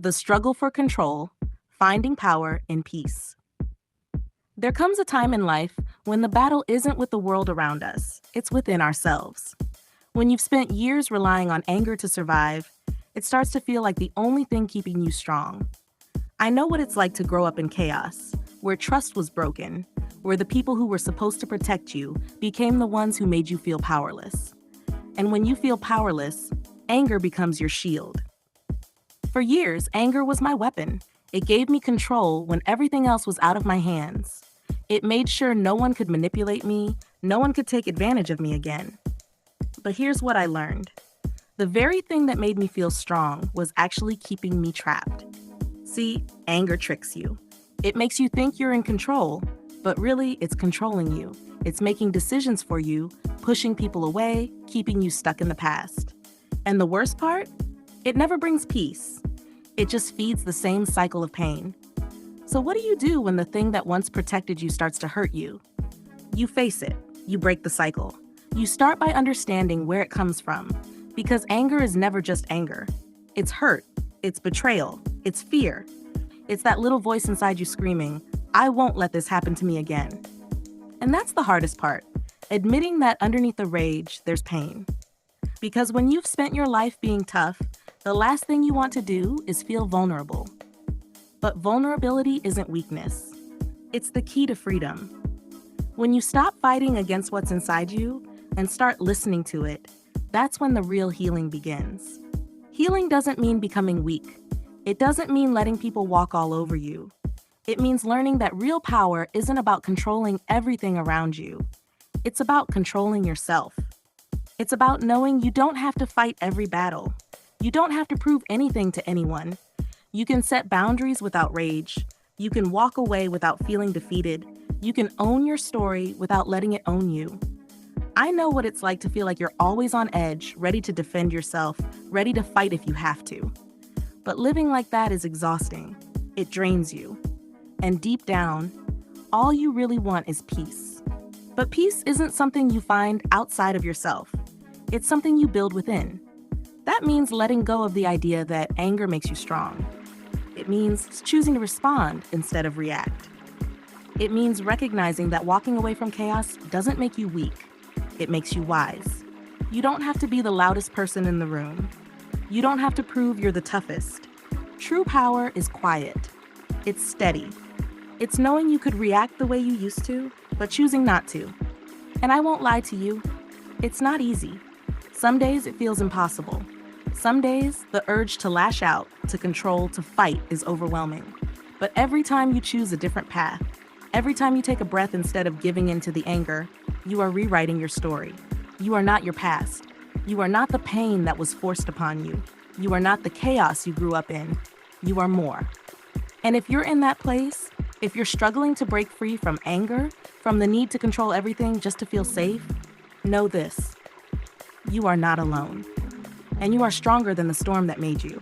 The Struggle for Control, Finding Power in Peace. There comes a time in life when the battle isn't with the world around us, it's within ourselves. When you've spent years relying on anger to survive, it starts to feel like the only thing keeping you strong. I know what it's like to grow up in chaos, where trust was broken, where the people who were supposed to protect you became the ones who made you feel powerless. And when you feel powerless, anger becomes your shield. For years, anger was my weapon. It gave me control when everything else was out of my hands. It made sure no one could manipulate me, no one could take advantage of me again. But here's what I learned. The very thing that made me feel strong was actually keeping me trapped. See, anger tricks you. It makes you think you're in control, but really it's controlling you. It's making decisions for you, pushing people away, keeping you stuck in the past. And the worst part? It never brings peace. It just feeds the same cycle of pain. So what do you do when the thing that once protected you starts to hurt you? You face it. You break the cycle. You start by understanding where it comes from. Because anger is never just anger. It's hurt. It's betrayal. It's fear. It's that little voice inside you screaming, "I won't let this happen to me again." And that's the hardest part. Admitting that underneath the rage, there's pain. Because when you've spent your life being tough, the last thing you want to do is feel vulnerable. But vulnerability isn't weakness. It's the key to freedom. When you stop fighting against what's inside you and start listening to it, that's when the real healing begins. Healing doesn't mean becoming weak. It doesn't mean letting people walk all over you. It means learning that real power isn't about controlling everything around you. It's about controlling yourself. It's about knowing you don't have to fight every battle. You don't have to prove anything to anyone. You can set boundaries without rage. You can walk away without feeling defeated. You can own your story without letting it own you. I know what it's like to feel like you're always on edge, ready to defend yourself, ready to fight if you have to. But living like that is exhausting. It drains you. And deep down, all you really want is peace. But peace isn't something you find outside of yourself. It's something you build within. That means letting go of the idea that anger makes you strong. It means choosing to respond instead of react. It means recognizing that walking away from chaos doesn't make you weak. It makes you wise. You don't have to be the loudest person in the room. You don't have to prove you're the toughest. True power is quiet. It's steady. It's knowing you could react the way you used to, but choosing not to. And I won't lie to you, it's not easy. Some days it feels impossible. Some days, the urge to lash out, to control, to fight is overwhelming. But every time you choose a different path, every time you take a breath instead of giving in to the anger, you are rewriting your story. You are not your past. You are not the pain that was forced upon you. You are not the chaos you grew up in. You are more. And if you're in that place, if you're struggling to break free from anger, from the need to control everything just to feel safe, know this. You are not alone. And you are stronger than the storm that made you.